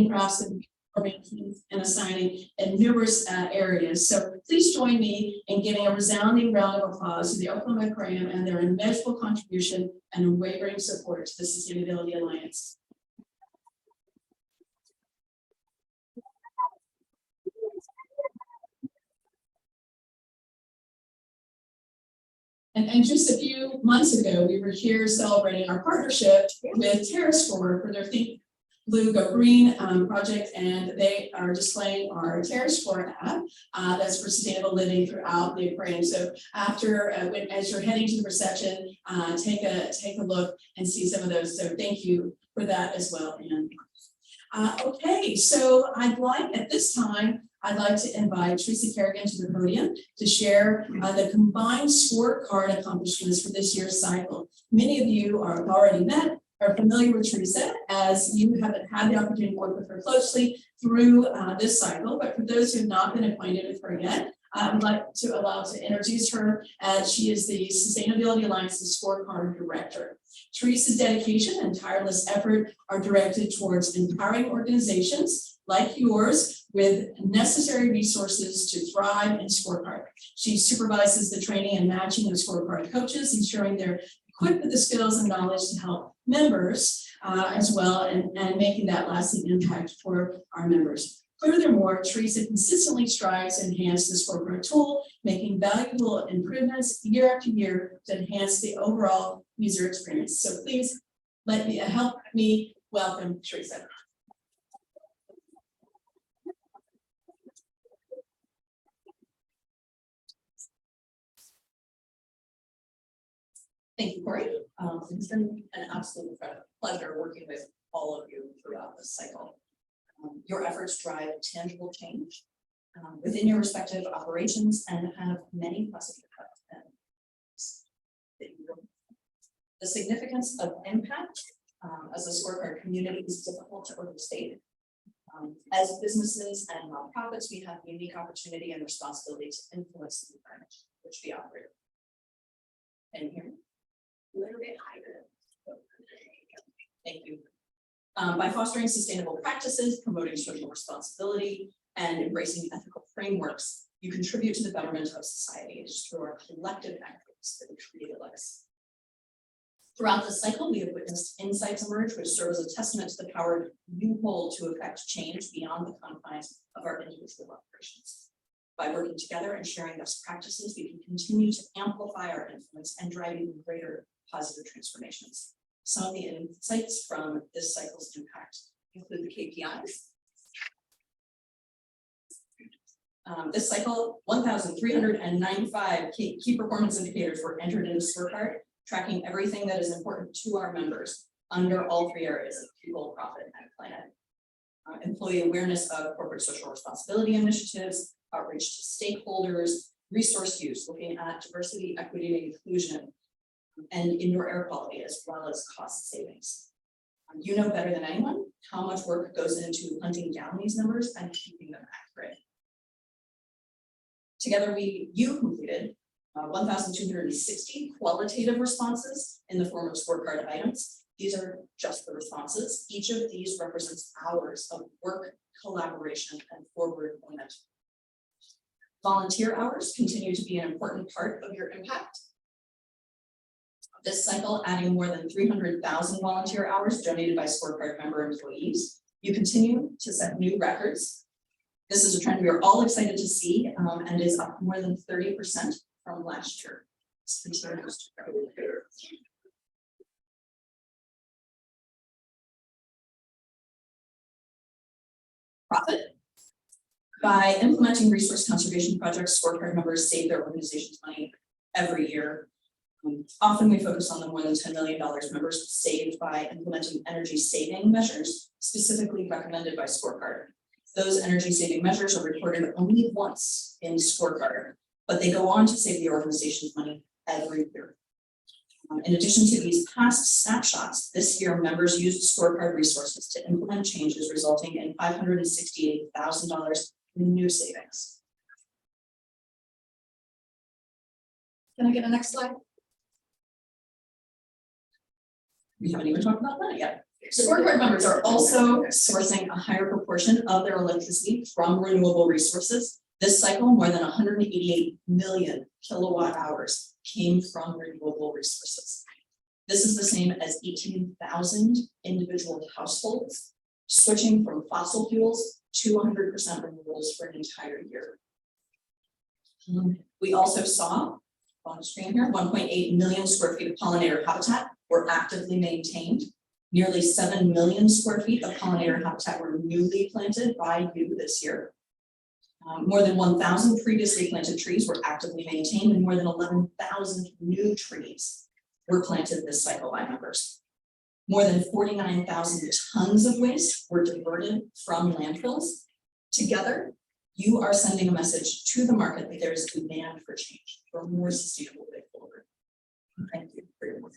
crafts and and assigning in numerous areas. So please join me in giving a resounding round of applause to the Oklahoma Aquarium and their immeasurable contribution and unwavering support to the Sustainability Alliance. And just a few months ago, we were here celebrating our partnership with Scor3card for their Think Blue Go Green project, and they are displaying our Scor3card app that's for sustainable living throughout the aquarium. So after, as you're heading to the reception, take a look and see some of those. So thank you for that as well, Anne. Okay, so at this time, I'd like to invite Teresa Kerrigan to the podium to share the combined Scor3card accomplishments for this year's cycle. Many of you are already are familiar with Teresa, as you haven't had the opportunity to work with her closely through this cycle. But for those who have not been acquainted with her yet, I would like to introduce her as she is the Sustainability Alliance's Scor3card Director. Teresa's dedication and tireless effort are directed towards empowering organizations like yours with necessary resources to thrive in Scor3card. She supervises the training and matching of Scor3card coaches, ensuring they're equipped with the skills and knowledge to help members as well, and making that lasting impact for our members. Furthermore, Teresa consistently strives to enhance the Scor3card tool, making valuable improvements year after year to enhance the overall user experience. So please help me welcome Teresa. Thank you, Corey. It's been an absolute pleasure working with all of you throughout this cycle. Your efforts drive tangible change within your respective operations and have many positive effects. The significance of impact as a Scor3card community is difficult to overstate. As businesses and nonprofits, we have a unique opportunity and responsibility to influence the environment which we operate. Can you hear me? A little bit higher. Thank you. By fostering sustainable practices, promoting social responsibility, and embracing ethical frameworks, you contribute to the betterment of society. It is through our collective efforts that we create a legacy. Throughout the cycle, we have witnessed insights emerge, which serve as a testament to the power you hold to affect change beyond the confines of our individual operations. By working together and sharing best practices, we can continue to amplify our influence and drive even greater positive transformations. Some of the insights from this cycle's impact include the KPIs. This cycle, 1,395 key performance indicators were entered into Scor3card, tracking everything that is important to our members under all three areas of people, profit, and planet. Employee awareness of corporate social responsibility initiatives, outreach to stakeholders, resource use, looking at diversity, equity, and inclusion, and indoor air quality, as well as cost savings. You know better than anyone how much work goes into hunting down these numbers and keeping them accurate. Together, you completed 1,260 qualitative responses in the form of Scor3card items. These are just the responses. Each of these represents hours of work, collaboration, and forward momentum. Volunteer hours continue to be an important part of your impact. This cycle, adding more than 300,000 volunteer hours donated by Scor3card member employees. You continue to set new records. This is a trend we are all excited to see and is up more than 30% from last year. Profit. By implementing resource conservation projects, Scor3card members save their organization's money every year. Often we focus on the more than $10 million members saved by implementing energy saving measures, specifically recommended by Scor3card. Those energy saving measures are reported only once in Scor3card, but they go on to save the organization's money every year. In addition to these past snapshots, this year members used Scor3card resources to implement changes resulting in $568,000 in new savings. Can I get a next slide? We haven't even talked about that yet. Scorecard members are also sourcing a higher proportion of their electricity from renewable resources. This cycle, more than 188 million kilowatt hours came from renewable resources. This is the same as 18,000 individual households switching from fossil fuels to 100% renewables for an entire year. We also saw on the screen here 1.8 million square feet of pollinator habitat were actively maintained. Nearly 7 million square feet of pollinator habitat were newly planted by you this year. More than 1,000 previously planted trees were actively maintained, and more than 11,000 new trees were planted this cycle by members. More than 49,000 tons of waste were diverted from landfills. Together, you are sending a message to the market that there is demand for change, for a more sustainable way forward. Thank you for your work.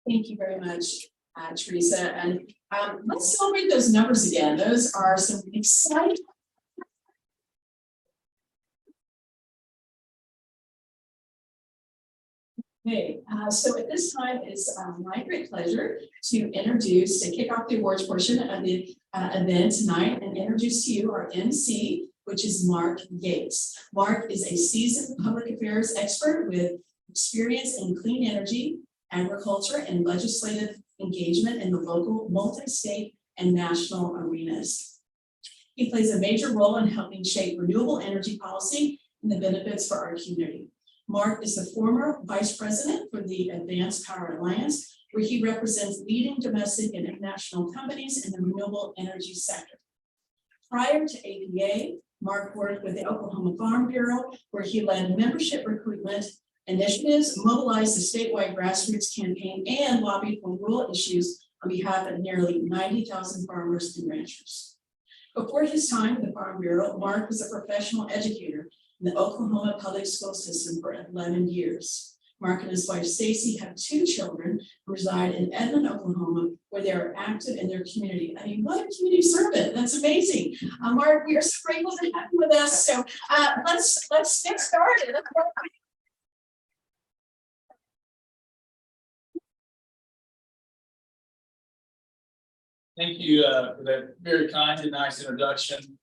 Thank you very much, Teresa. And let's celebrate those numbers again. Those are some exciting. Okay, so at this time, it's my great pleasure to kick off the awards portion of the event tonight and introduce to you our MC, which is Mark Gates. Mark is a seasoned public affairs expert with experience in clean energy, agriculture, and legislative engagement in the local, multi-state, and national arenas. He plays a major role in helping shape renewable energy policy and the benefits for our community. Mark is the former vice president for the Advanced Power Alliance, where he represents leading domestic and international companies in the renewable energy sector. Prior to APA, Mark worked with the Oklahoma Farm Bureau, where he led membership recruitment initiatives, mobilized the statewide grassroots campaign, and lobbied for rural issues on behalf of nearly 90,000 farmers and ranchers. Before his time at the Farm Bureau, Mark was a professional educator in the Oklahoma public school system for 11 years. Mark and his wife Stacy have 2 children who reside in Edmond, Oklahoma, where they are active in their community. I mean, what a community servant! That's amazing. Mark, we are so grateful to have you with us. So let's get started. Thank you for that very kind and nice introduction.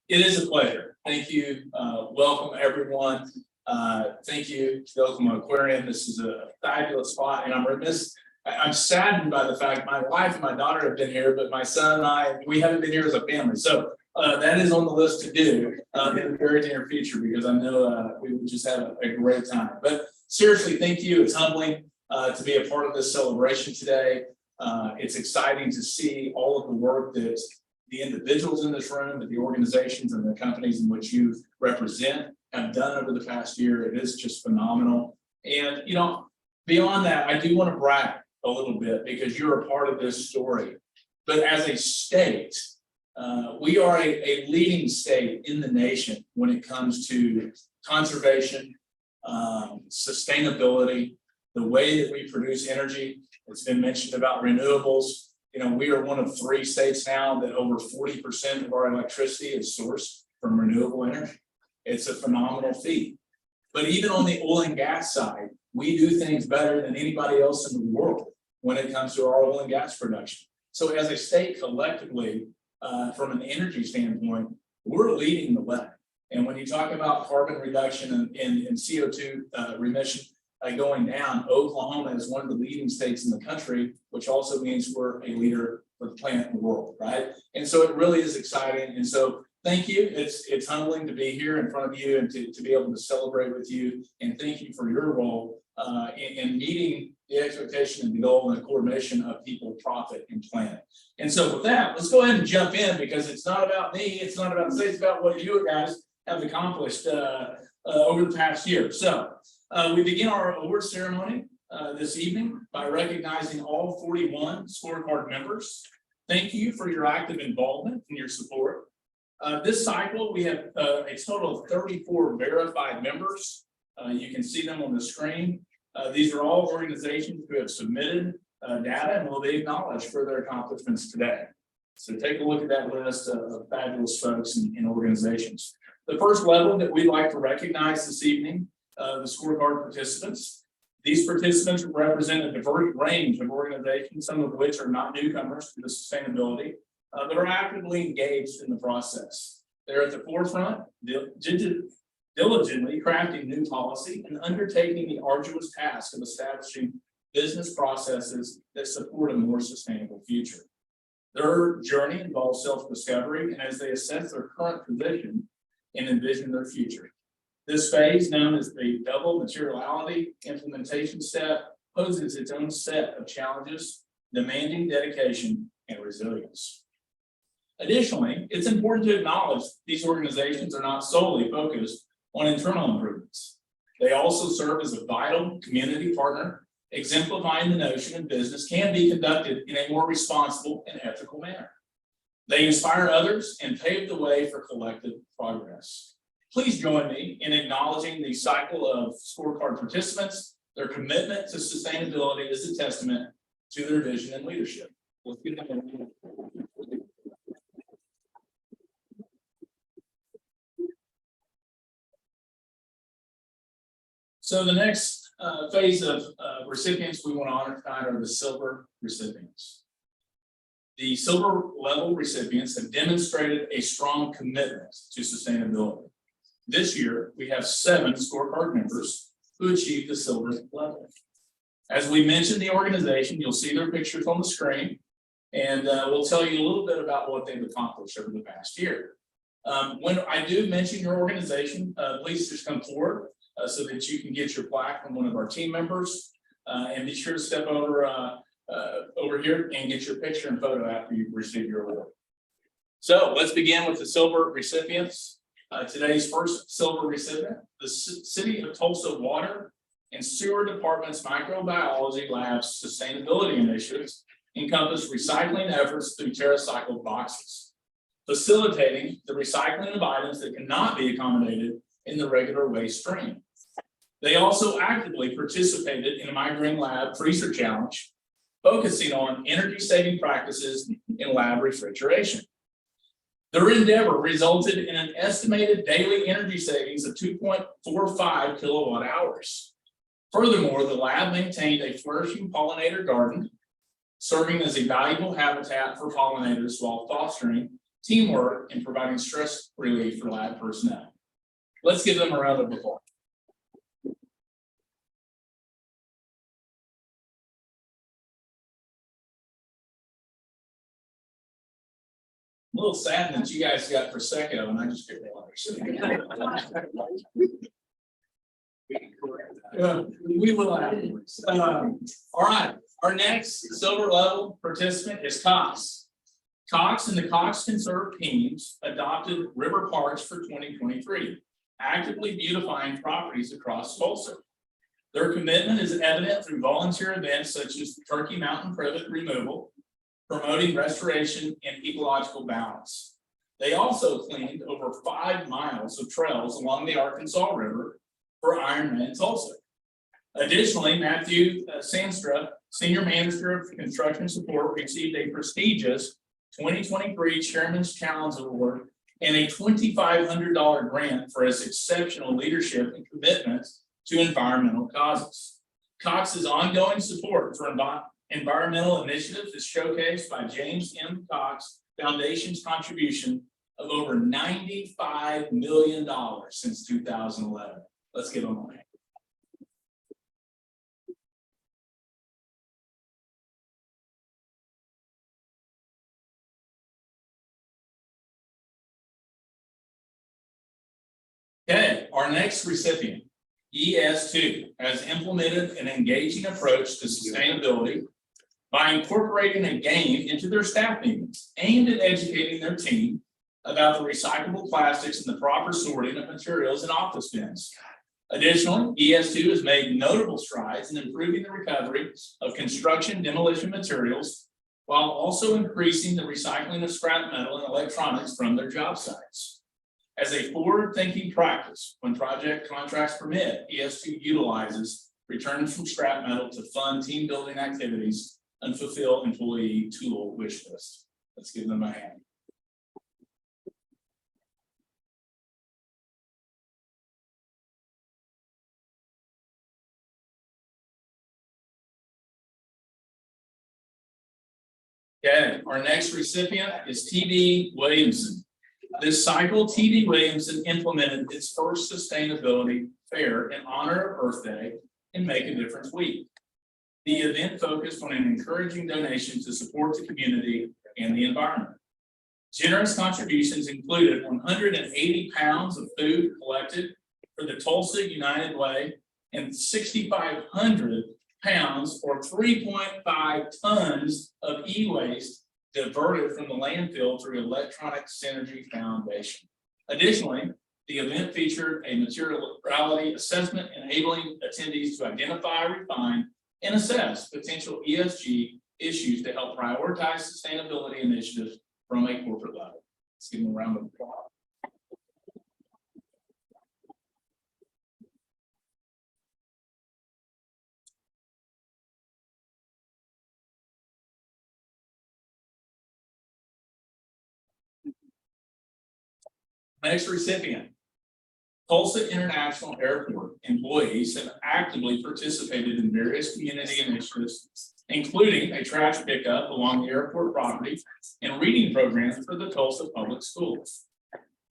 It is a pleasure. Thank you. Welcome, everyone. Thank you to the Oklahoma Aquarium. This is a fabulous spot, and I'm saddened by the fact my wife and my daughter have been here, but my son and I, we haven't been here as a family. So that is on the list to do in the very near future, because I know we would just have a great time. But seriously, thank you. It's humbling to be a part of this celebration today. It's exciting to see all of the work that the individuals in this room, but the organizations and the companies in which you represent have done over the past year. It is just phenomenal. And, you know, beyond that, I do want to brag a little bit because you're a part of this story. But as a state, we are a leading state in the nation when it comes to conservation, sustainability, the way that we produce energy. It's been mentioned about renewables. You know, we are one of 3 states now that over 40% of our electricity is sourced from renewable energy. It's a phenomenal feat. But even on the oil and gas side, we do things better than anybody else in the world when it comes to our oil and gas production. So as a state collectively, from an energy standpoint, we're leading the way. And when you talk about carbon reduction and CO2 remission, going down, Oklahoma is one of the leading states in the country, which also means we're a leader for the planet and the world, right? And so it really is exciting. And so thank you. It's humbling to be here in front of you and to be able to celebrate with you. And thank you for your role in meeting the expectation and the goal and the coordination of people, profit, and planet. And so with that, let's go ahead and jump in, because it's not about me. It's not about the state. It's about what you guys have accomplished over the past year. So we begin our award ceremony this evening by recognizing all 41 Scor3card members. Thank you for your active involvement and your support. This cycle, we have a total of 34 verified members. You can see them on the screen. These are all organizations who have submitted data and will be acknowledged for their accomplishments today. So take a look at that list of fabulous folks and organizations. The first level that we'd like to recognize this evening, the scorecard participants. These participants represent a diverse range of organizations, some of which are not newcomers to the sustainability, but are actively engaged in the process. They're at the forefront, diligently crafting new policy and undertaking the arduous task of establishing business processes that support a more sustainable future. Their journey involves self-discovery, and as they assess their current position and envision their future. This phase, known as the double materiality implementation step, poses its own set of challenges, demanding dedication and resilience. Additionally, it's important to acknowledge these organizations are not solely focused on internal improvements. They also serve as a vital community partner, exemplifying the notion of business can be conducted in a more responsible and ethical manner. They inspire others and pave the way for collective progress. Please join me in acknowledging the cycle of scorecard participants. Their commitment to sustainability is a testament to their vision and leadership. Let's get them. So the next phase of recipients we want to honor tonight are the silver recipients. The silver level recipients have demonstrated a strong commitment to sustainability. This year, we have 7 scorecard members who achieved the silver level. As we mentioned the organization, you'll see their pictures on the screen, and we'll tell you a little bit about what they've accomplished over the past year. When I do mention your organization, please just come forward so that you can get your plaque from one of our team members, and be sure to step over here and get your picture and photo after you receive your award. So let's begin with the silver recipients. Today's first silver recipient, the City of Tulsa Water and Sewer Department's Microbiology Lab's sustainability initiatives encompass recycling efforts through TerraCycle boxes, facilitating the recycling of items that cannot be accommodated in the regular waste stream. They also actively participated in a My Green Lab freezer challenge, focusing on energy-saving practices in lab refrigeration. Their endeavor resulted in an estimated daily energy savings of 2.45 kilowatt hours. Furthermore, the lab maintained a flourishing pollinator garden, serving as a valuable habitat for pollinators while fostering teamwork and providing stress relief for lab personnel. Let's give them a round of applause. A little sad that you guys got Prosecco and I just get water. We will afterwards. All right, our next silver level participant is Cox. Cox and the Cox Conserve teams adopted river parks for 2023, actively beautifying properties across Tulsa. Their commitment is evident through volunteer events such as the Turkey Mountain privet removal, promoting restoration and ecological balance. They also cleaned over 5 miles of trails along the Arkansas River for Ironman Tulsa. Additionally, Matthew Sandstra, Senior Manager of Construction Support, received a prestigious 2023 Chairman's Challenge Award and a $2,500 grant for his exceptional leadership and commitment to environmental causes. Cox's ongoing support for environmental initiatives is showcased by James M. Cox Foundation's contribution of over $95 million since 2011. Let's give them a hand. Okay, our next recipient, ES2, has implemented an engaging approach to sustainability by incorporating a game into their staff meetings aimed at educating their team about the recyclable plastics and the proper sorting of materials in office bins. Additionally, ES2 has made notable strides in improving the recovery of construction demolition materials while also increasing the recycling of scrap metal and electronics from their job sites. As a forward-thinking practice, when project contracts permit, ES2 utilizes returns from scrap metal to fund team building activities and fulfill employee tool wish list. Let's give them a hand. Okay, our next recipient is T.D. Williamson. This cycle, T.D. Williamson implemented its first sustainability fair in honor of Earth Day and Make a Difference Week. The event focused on an encouraging donation to support the community and the environment. Generous contributions included 180 pounds of food collected for the Tulsa United Way and 6,500 pounds or 3.5 tons of e-waste diverted from the landfill through Electronic Synergy Foundation. Additionally, the event featured a materiality assessment enabling attendees to identify, refine, and assess potential ESG issues to help prioritize sustainability initiatives from a corporate level. Let's give them a round of applause. Next recipient, Tulsa International Airport employees have actively participated in various community initiatives, including a trash pickup along the airport property and reading programs for the Tulsa Public Schools.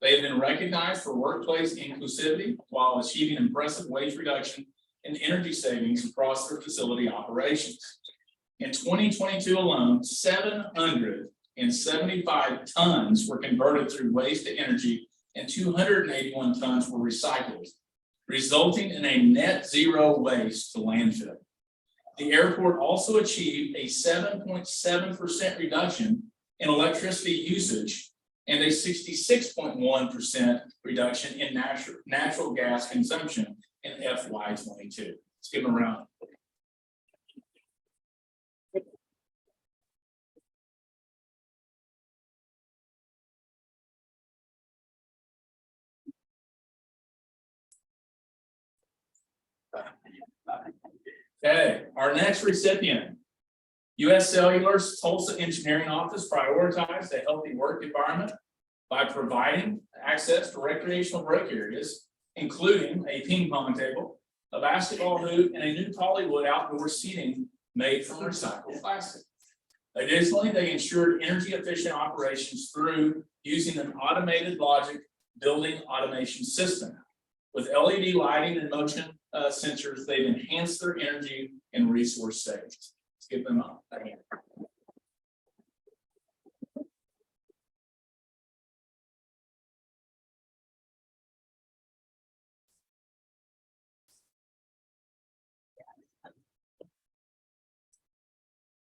They have been recognized for workplace inclusivity while achieving impressive waste reduction and energy savings across their facility operations. In 2022 alone, 775 tons were converted through waste to energy and 281 tons were recycled, resulting in a net zero waste to landfill. The airport also achieved a 7.7% reduction in electricity usage and a 66.1% reduction in natural gas consumption in FY22. Let's give them a round. Okay, our next recipient, U.S. Cellular's Tulsa Engineering Office prioritized a healthy work environment by providing access to recreational break areas, including a ping pong table, a basketball hoop, and a new Hollywood outdoor seating made from recycled plastic. Additionally, they ensured energy efficient operations through using an automated logic building automation system. With LED lighting and motion sensors, they've enhanced their energy and resource savings. Let's give them a hand.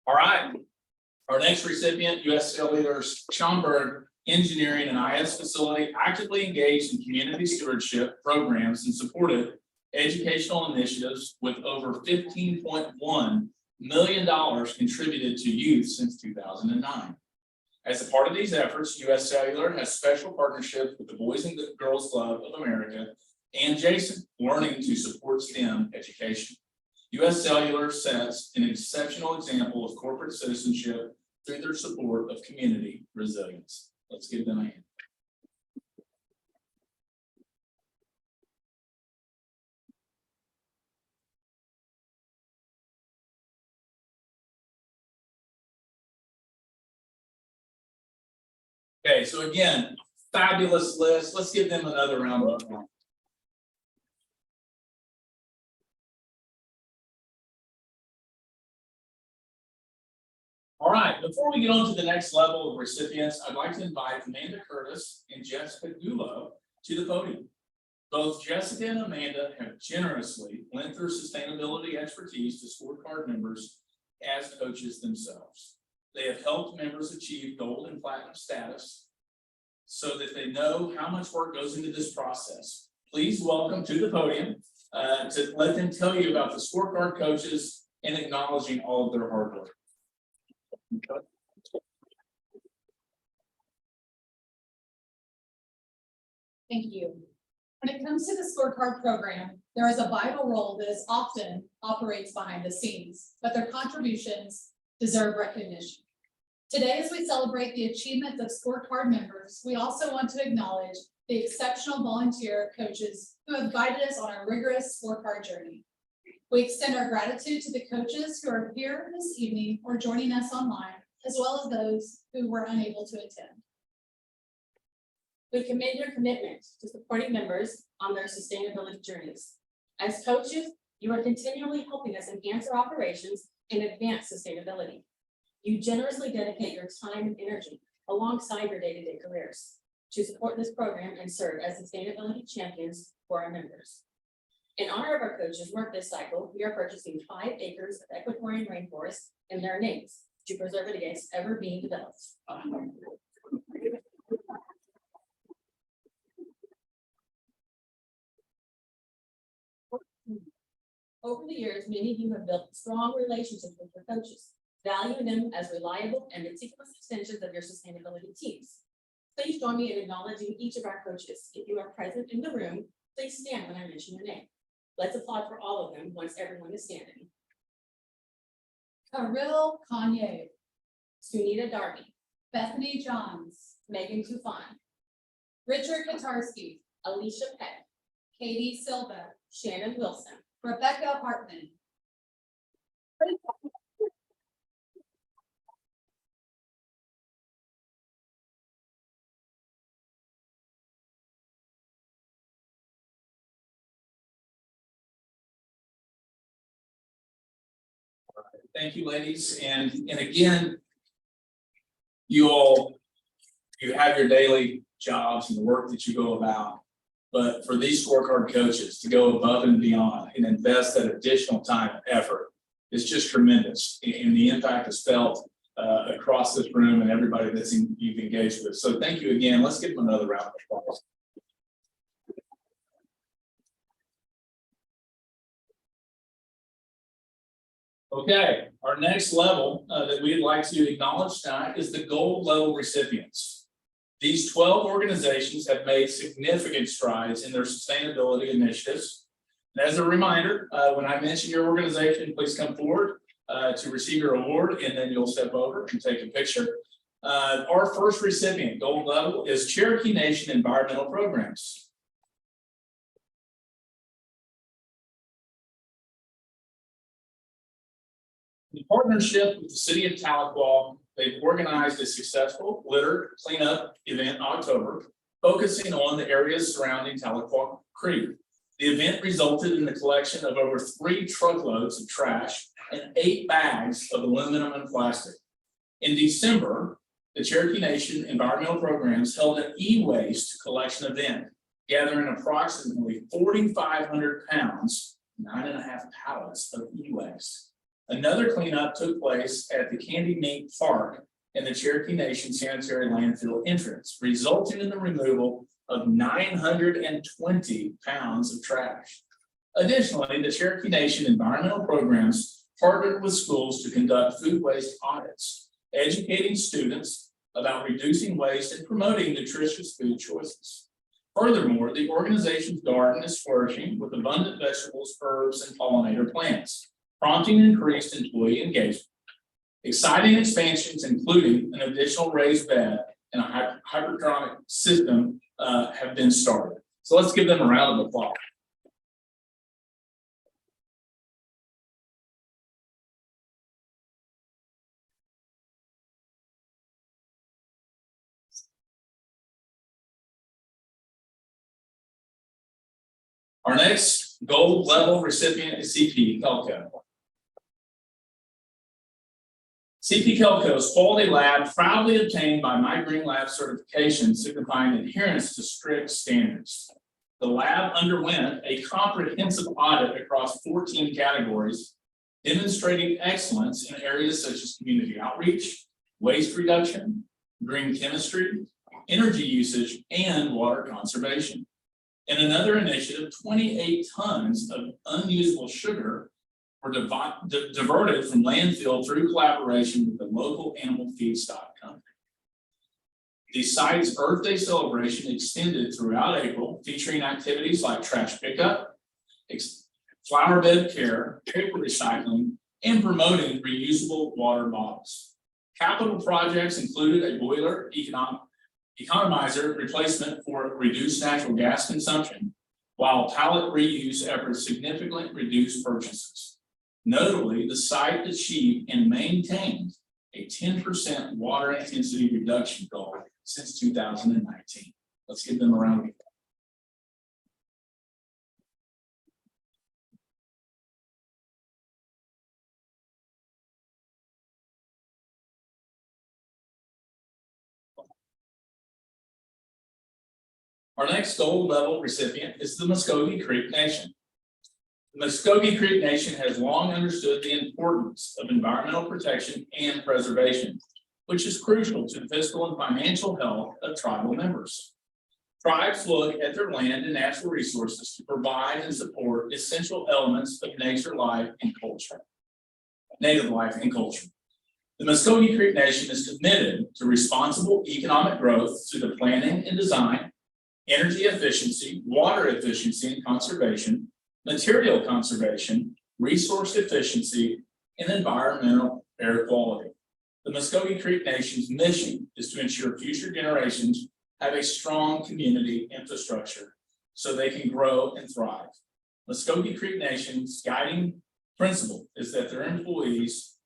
All right, our next recipient, U.S. Cellular's Schaumburg Engineering and IS facility, actively engaged in community stewardship programs and supported educational initiatives with over $15.1 million contributed to youth since 2009. As a part of these efforts, U.S. Cellular has special partnerships with the Boys and Girls Club of America and Jason, learning to support STEM education. U.S. Cellular sets an exceptional example of corporate citizenship through their support of community resilience. Let's give them a hand. Okay, so again, fabulous list. Let's give them another round of applause. All right, before we get on to the next level of recipients, I'd like to invite Amanda Curtis and Jessica Gulo to the podium. Both Jessica and Amanda have generously lent their sustainability expertise to Scor3card members as coaches themselves. They have helped members achieve gold and platinum status so that they know how much work goes into this process. Please welcome to the podium to let them tell you about the Scor3card coaches and acknowledging all of their hard work. Thank you. When it comes to the scorecard program, there is a vital role that is often operates behind the scenes, but their contributions deserve recognition. Today, as we celebrate the achievements of scorecard members, we also want to acknowledge the exceptional volunteer coaches who have guided us on our rigorous scorecard journey. We extend our gratitude to the coaches who are here this evening or joining us online, as well as those who were unable to attend. We commend your commitment to supporting members on their sustainability journeys. As coaches, you are continually helping us enhance our operations and advance sustainability. You generously dedicate your time and energy alongside your day-to-day careers to support this program and serve as sustainability champions for our members. In honor of our coaches' work this cycle, we are purchasing 5 acres of Ecuadorian rainforest in their names to preserve it against ever being developed. Over the years, many of you have built strong relationships with your coaches, valuing them as reliable and meticulous extensions of your sustainability teams. Please join me in acknowledging each of our coaches. If you are present in the room, please stand when I mention your name. Let's applaud for all of them once everyone is standing. Kirill Kanye, Sunita Darby, Bethany Johns, Megan Tufan, Richard Katarski, Alicia Peck, Katie Silva, Shannon Wilson, Rebecca Hartman. Thank you, ladies. And again, you have your daily jobs and the work that you go about. But for these scorecard coaches to go above and beyond and invest that additional time and effort is just tremendous. And the impact is felt across this room and everybody that's you've engaged with. So thank you again. Let's give them another round of applause. Okay, our next level that we'd like to acknowledge tonight is the gold level recipients. These 12 organizations have made significant strides in their sustainability initiatives. And as a reminder, when I mention your organization, please come forward to receive your award, and then you'll step over and take a picture. Our first recipient, gold level, is Cherokee Nation Environmental Programs. In partnership with the city of Tahlequah, they've organized a successful litter cleanup event in October, focusing on the areas surrounding Tahlequah Creek. The event resulted in the collection of over 3 truckloads of trash and 8 bags of aluminum and plastic. In December, the Cherokee Nation Environmental Programs held an e-waste collection event, gathering approximately 4,500 pounds, 9.5 pallets of e-waste. Another cleanup took place at the Candy Mink Park and the Cherokee Nation Sanitary Landfill entrance, resulting in the removal of 920 pounds of trash. Additionally, the Cherokee Nation Environmental Programs partnered with schools to conduct food waste audits, educating students about reducing waste and promoting nutritious food choices. Furthermore, the organization's garden is flourishing with abundant vegetables, herbs, and pollinator plants, prompting increased employee engagement. Exciting expansions, including an additional raised bed and a hydroponic system, have been started. So let's give them a round of applause. Our next gold level recipient is CP Kelco. CP Kelco's quality lab proudly obtained by My Green Lab certification, signifying adherence to strict standards. The lab underwent a comprehensive audit across 14 categories, demonstrating excellence in areas such as community outreach, waste reduction, green chemistry, energy usage, and water conservation. In another initiative, 28 tons of unusable sugar were diverted from landfill through collaboration with the local animal feedstock company. The site's Earth Day celebration extended throughout April, featuring activities like trash pickup, flower bed care, paper recycling, and reusable water bottles. Capital projects included a boiler economizer replacement for reduced natural gas consumption, while pallet reuse efforts significantly reduced purchases. Notably, the site achieved and maintained a 10% water intensity reduction goal since 2019. Let's give them a round of applause. Our next gold medal recipient is the Muskogee Creek Nation. The Muskogee Creek Nation has long understood the importance of environmental protection and preservation, which is crucial to the physical and financial health of tribal members. Tribes look at their land and natural resources to provide and support essential elements of native life and culture. The Muskogee Creek Nation is committed to responsible economic growth through the planning and design, energy efficiency, water efficiency and conservation, material conservation, resource efficiency, and environmental air quality. The Muskogee Creek Nation's mission is to ensure future generations have a strong community infrastructure so they can grow and thrive. Muskogee Creek Nation's guiding principle is that their employees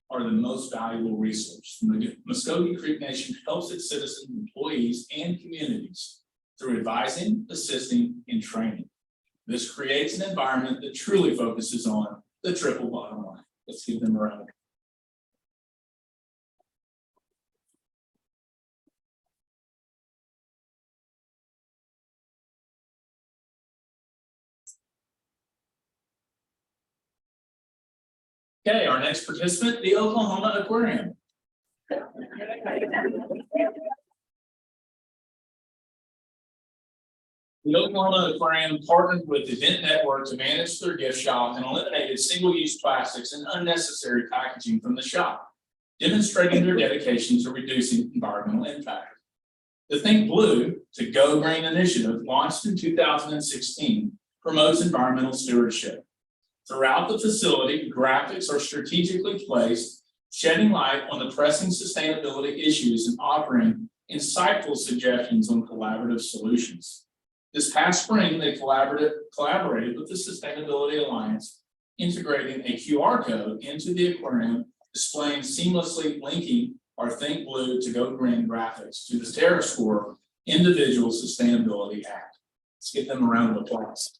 are the most valuable resource. The Muskogee Creek Nation helps its citizens, employees, and communities through advising, assisting, and training. This creates an environment that truly focuses on the triple bottom line. Let's give them a round. Okay, our next participant, the Oklahoma Aquarium. The Oklahoma Aquarium partnered with Event Network to manage their gift shop and eliminated single-use plastics and unnecessary packaging from the shop, demonstrating their dedication to reducing environmental impact. The Think Blue to Go Green initiative, launched in 2016, promotes environmental stewardship. Throughout the facility, graphics are strategically placed, shedding light on the pressing sustainability issues and offering insightful suggestions on collaborative solutions. This past spring, they collaborated with the Sustainability Alliance, integrating a QR code into the aquarium, displaying seamlessly linking our Think Blue to Go Green graphics to the TerraScore Individual Sustainability Act. Let's give them a round of applause.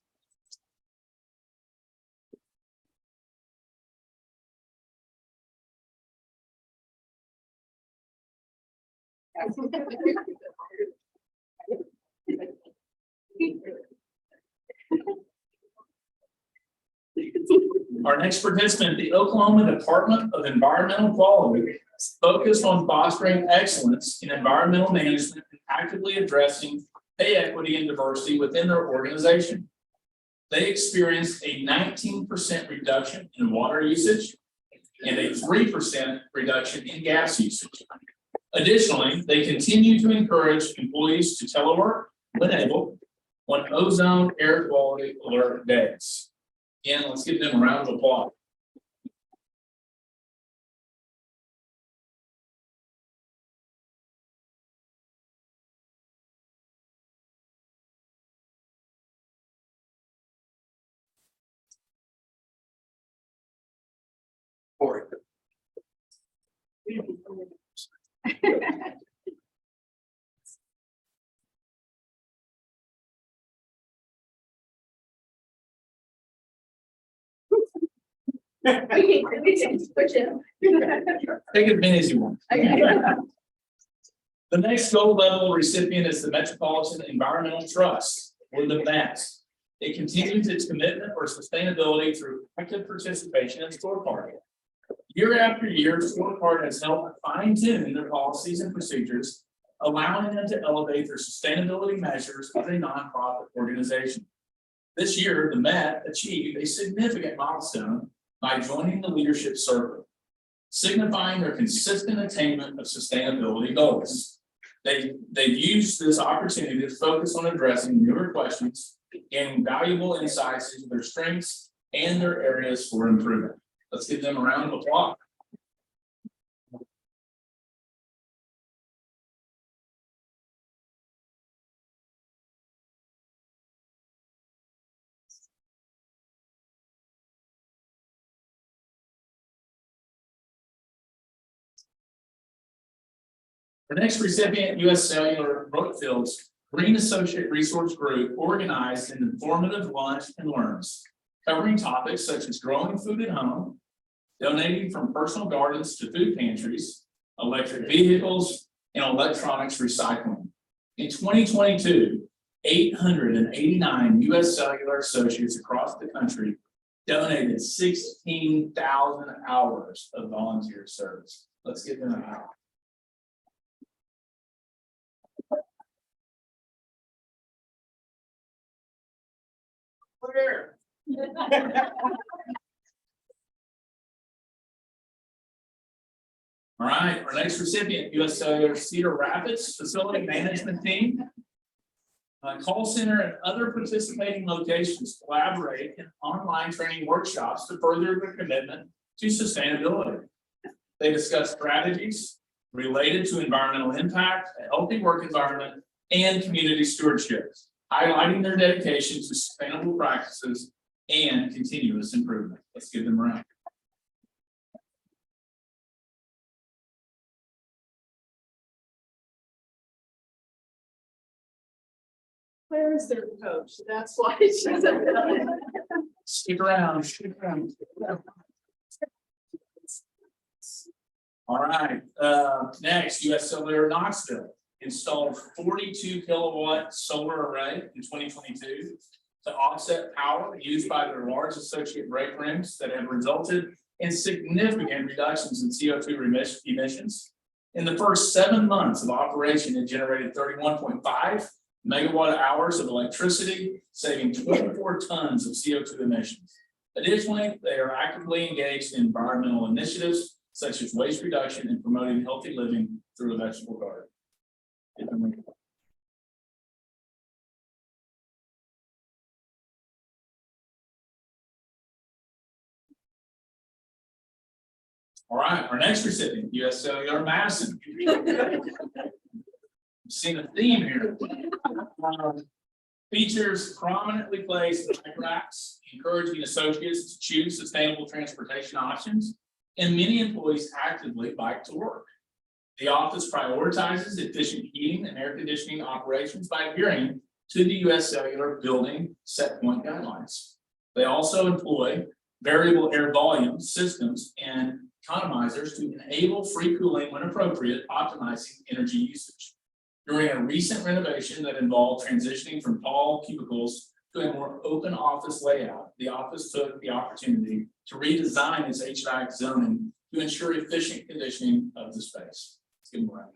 Our next participant, the Oklahoma Department of Environmental Quality, focused on fostering excellence in environmental management and actively addressing pay equity and diversity within their organization. They experienced a 19% reduction in water usage and a 3% reduction in gas usage. Additionally, they continue to encourage employees to telework when able on ozone air quality alert days. Again, let's give them a round of applause. Take it as you want. The next gold level recipient is the Metropolitan Environmental Trust, or the MET. It continues its commitment for sustainability through active participation in Scor3card. Year after year, Scor3card has helped fine-tune their policies and procedures, allowing them to elevate their sustainability measures as a nonprofit organization. This year, the MET achieved a significant milestone by joining the leadership circle, signifying their consistent attainment of sustainability goals. They've used this opportunity to focus on addressing newer questions, gaining valuable insights into their strengths and their areas for improvement. Let's give them a round of applause. The next recipient, U.S. Cellular Brookfield's Green Associate Resource Group, organized an informative lunch and learns, covering topics such as growing food at home, donating from personal gardens to food pantries, electric vehicles, and electronics recycling. In 2022, 889 U.S. Cellular associates across the country donated 16,000 hours of volunteer service. Let's give them an hour. Where? All right, our next recipient, U.S. Cellular Cedar Rapids Facility Management Team. Call center and other participating locations collaborate in online training workshops to further their commitment to sustainability. They discuss strategies related to environmental impact, a healthy work environment, and community stewardship, highlighting their dedication to sustainable practices and continuous improvement. Let's give them a round. Where is their coach? That's why she's. Stick around, stick around. All right, next, U.S. Cellular Knoxville installed 42 kilowatt solar array in 2022 to offset power used by their large associate brake rings that have resulted in significant reductions in CO2 emissions. In the first 7 months of operation, it generated 31.5 megawatt hours of electricity, saving 24 tons of CO2 emissions. Additionally, they are actively engaged in environmental initiatives such as waste reduction and promoting healthy living through a vegetable garden. All right, our next recipient, U.S. Cellular Madison. Seen a theme here. Features prominently placed bike racks, encouraging associates to choose sustainable transportation options, and many employees actively bike to work. The office prioritizes efficient heating and air conditioning operations by adhering to the U.S. Cellular building set point guidelines. They also employ variable air volume systems and economizers to enable free cooling when appropriate, optimizing energy usage. During a recent renovation that involved transitioning from tall cubicles to a more open office layout, the office took the opportunity to redesign its HVAC zoning to ensure efficient conditioning of the space. Let's give them a round.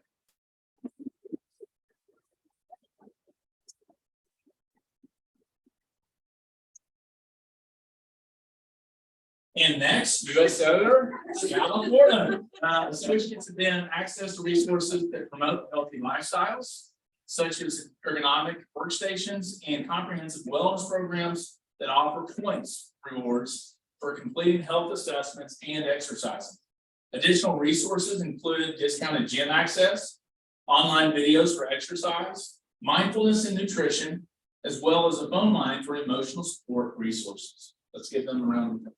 And next, U.S. Cellular, South Florida. Associates have been access to resources that promote healthy lifestyles, such as ergonomic workstations and comprehensive wellness programs that offer points rewards for completing health assessments and exercising. Additional resources included discounted gym access, online videos for exercise, mindfulness and nutrition, as well as a phone line for emotional support resources. Let's give them a round of applause.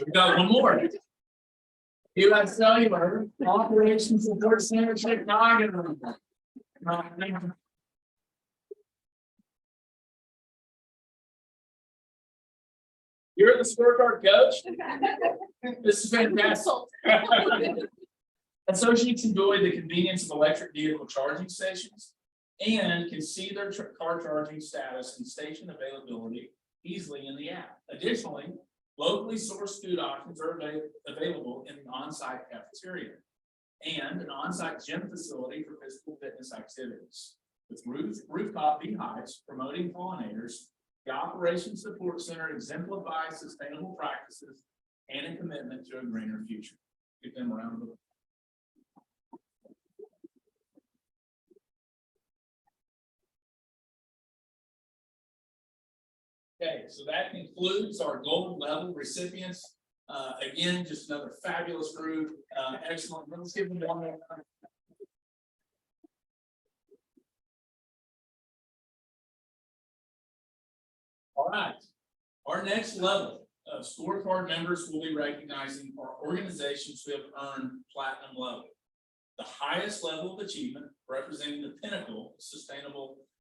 We got one more. U.S. Cellular Operations Support Center Chicago. You're the scorecard coach. This is fantastic. Associates enjoy the convenience of electric vehicle charging stations and can see their car charging status and station availability easily in the app. Additionally, locally sourced food options are available in the on-site cafeteria. and an on-site gym facility for physical fitness activities. With rooftop beehives promoting pollinators, the Operations Support Center exemplifies sustainable practices and a commitment to a greener future. Give them a round of applause. Okay, so that concludes our gold level recipients. Again, just another fabulous group. Excellent. Let's give them one more. All right. Our next level of scorecard members will be recognizing our organizations who have earned platinum level, the highest level of achievement representing the pinnacle of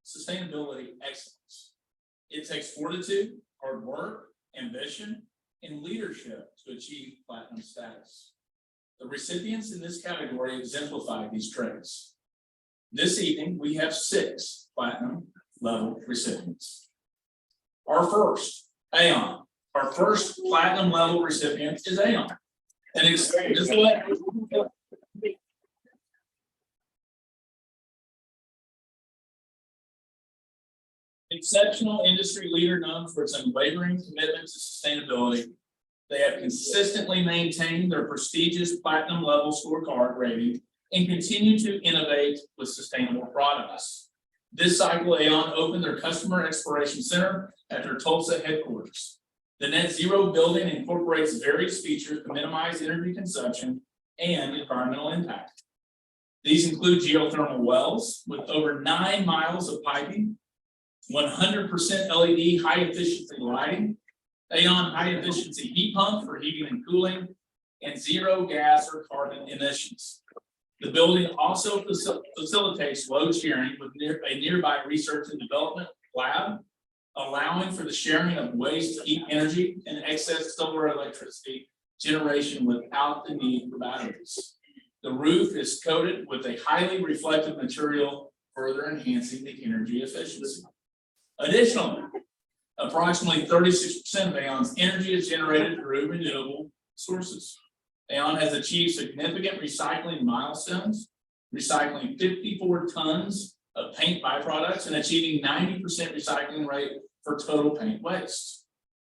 sustainability excellence. It takes fortitude, hard work, ambition, and leadership to achieve platinum status. The recipients in this category exemplify these traits. This evening, we have 6 platinum level recipients. Our first, Aon. Our first platinum level recipient is Aon. And it's just what exceptional industry leader known for its unwavering commitment to sustainability. They have consistently maintained their prestigious platinum level scorecard rating and continue to innovate with sustainable products. This cycle, Aon opened their Customer Exploration Center at their Tulsa headquarters. The Net Zero building incorporates various features to minimize energy consumption and environmental impact. These include geothermal wells with over 9 miles of piping, 100% LED high efficiency lighting, Aon high efficiency heat pump for heating and cooling, and 0 gas or carbon emissions. The building also facilitates load sharing with a nearby research and development lab, allowing for the sharing of waste heat energy and excess solar electricity generation without the need for batteries. The roof is coated with a highly reflective material, further enhancing the energy efficiency. Additionally, approximately 36% of Aon's energy is generated through renewable sources. Aon has achieved significant recycling milestones, recycling 54 tons of paint byproducts and achieving 90% recycling rate for total paint waste.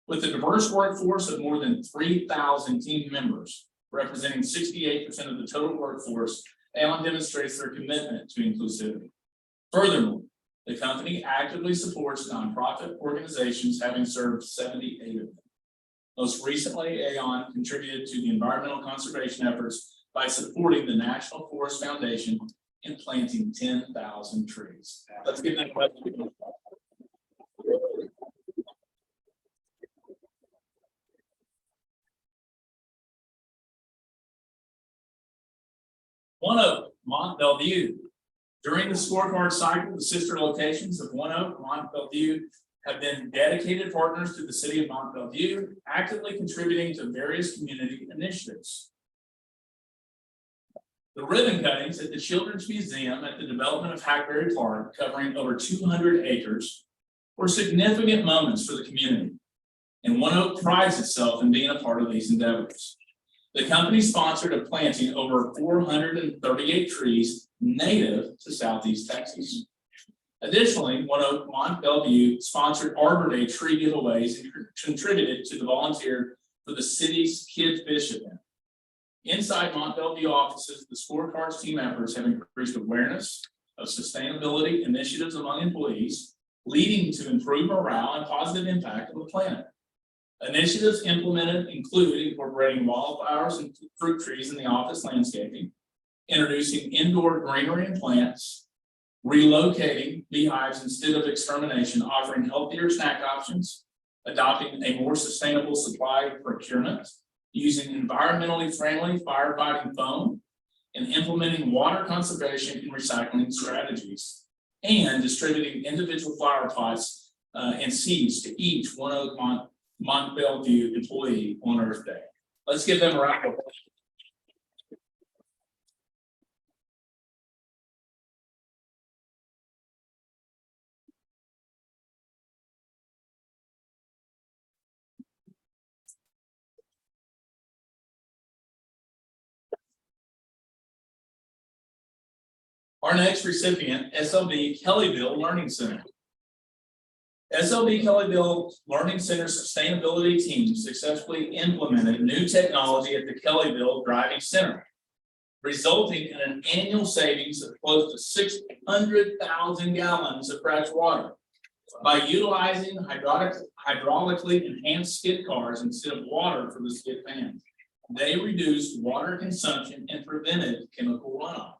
With a diverse workforce of more than 3,000 team members, representing 68% of the total workforce, Aon demonstrates their commitment to inclusivity. Furthermore, the company actively supports nonprofit organizations, having served 78 of them. Most recently, Aon contributed to the environmental conservation efforts by supporting the National Forest Foundation and planting 10,000 trees. Let's give them a question. One Oak, Mont Bellevue. During the scorecard cycle, the sister locations of One Oak, Mont Bellevue have been dedicated partners to the city of Mont Bellevue, actively contributing to various community initiatives. The ribbon cuttings at the Children's Museum at the development of Hackberry Park, covering over 200 acres, were significant moments for the community, and One Oak prides itself in being a part of these endeavors. The company sponsored a planting over 438 trees native to Southeast Texas. Additionally, One Oak Mont Bellevue sponsored Arbor Day tree giveaways and contributed to the volunteer for the city's Kid Fish event. Inside Mont Bellevue offices, the Scorecards team efforts have increased awareness of sustainability initiatives among employees, leading to improved morale and positive impact on the planet. Initiatives implemented include incorporating wildflowers and fruit trees in the office landscaping, introducing indoor greenery and plants, relocating beehives instead of extermination, offering healthier snack options, adopting a more sustainable supply procurement, using environmentally friendly firefighting foam, and implementing water conservation and recycling strategies, and distributing individual flower pots and seeds to each One Oak Mont Bellevue employee on Earth Day. Let's give them a round of applause. Our next recipient, SLB Kellyville Learning Center. SLB Kellyville Learning Center sustainability team successfully implemented new technology at the Kellyville Driving Center, resulting in an annual savings of close to 600,000 gallons of fresh water. By utilizing hydraulically enhanced skid cars instead of water for the skid pan, they reduced water consumption and prevented chemical runoff.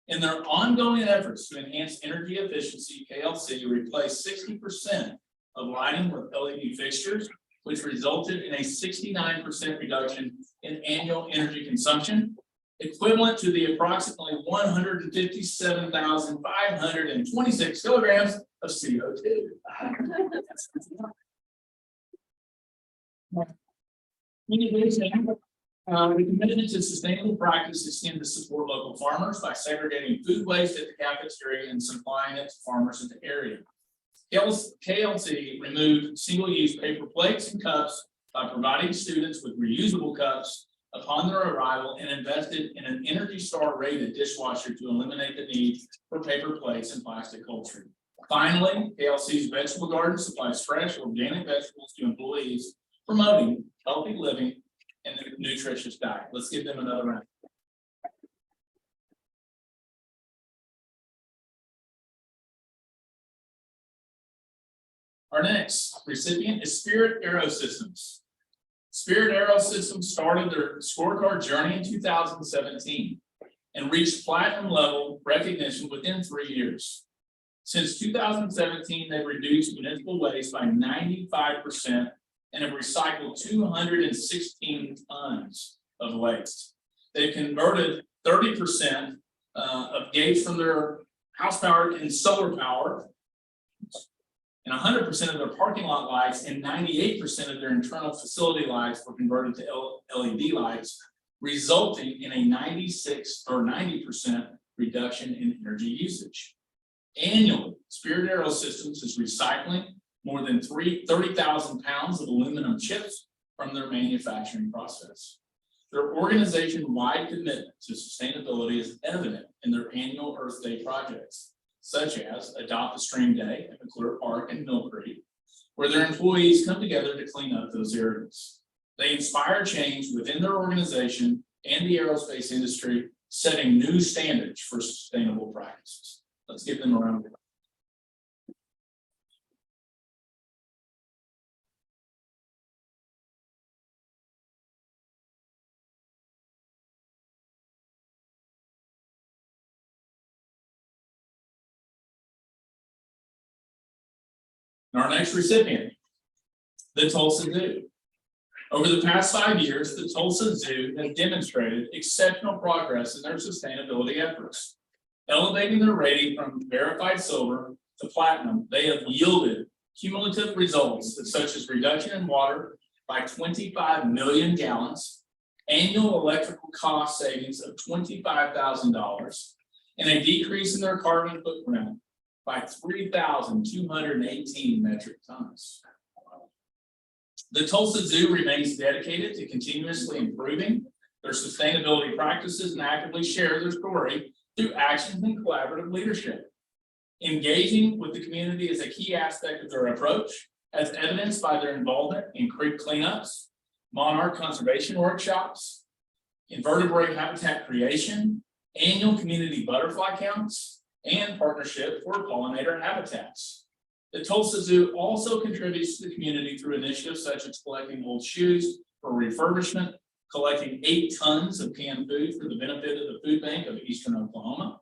In their ongoing efforts to enhance energy efficiency, KLC replaced 60% of lighting with LED fixtures, which resulted in a 69% reduction in annual energy consumption, equivalent to the approximately 157,526 kilograms of CO2. In addition, the commitment to sustainable practice extends to support local farmers by segregating food waste at the cafeteria and supplying it to farmers in the area. KLC removed single-use paper plates and cups by providing students with reusable cups upon their arrival and invested in an Energy Star rated dishwasher to eliminate the need for paper plates and plastic culture. Finally, KLC's vegetable garden supplies fresh organic vegetables to employees, promoting healthy living and a nutritious diet. Let's give them another round. Our next recipient is Spirit Aero Systems. Spirit Aero Systems started their scorecard journey in 2017 and reached platinum level recognition within 3 years. Since 2017, they've reduced municipal waste by 95% and have recycled 216 tons of waste. They've converted 30% of gates from their house power and solar power, and 100% of their parking lot lights and 98% of their internal facility lights were converted to LED lights, resulting in a 90% reduction in energy usage. Annually, Spirit Aero Systems is recycling more than 30,000 pounds of aluminum chips from their manufacturing process. Their organization-wide commitment to sustainability is evident in their annual Earth Day projects, such as Adopt a Stream Day at McClure Park and Mill Creek, where their employees come together to clean up those areas. They inspire change within their organization and the aerospace industry, setting new standards for sustainable practices. Let's give them a round of applause. Our next recipient, the Tulsa Zoo. Over the past 5 years, the Tulsa Zoo has demonstrated exceptional progress in their sustainability efforts. Elevating their rating from verified silver to platinum, they have yielded cumulative results such as reduction in water by 25 million gallons, annual electrical cost savings of $25,000, and a decrease in their carbon footprint by 3,218 metric tons. The Tulsa Zoo remains dedicated to continuously improving their sustainability practices and actively share their story through actions and collaborative leadership. Engaging with the community is a key aspect of their approach, as evidenced by their involvement in creek cleanups, monarch conservation workshops, invertebrate habitat creation, annual community butterfly counts, and partnership for pollinator habitats. The Tulsa Zoo also contributes to the community through initiatives such as collecting old shoes for refurbishment, collecting 8 tons of canned food for the benefit of the food bank of Eastern Oklahoma,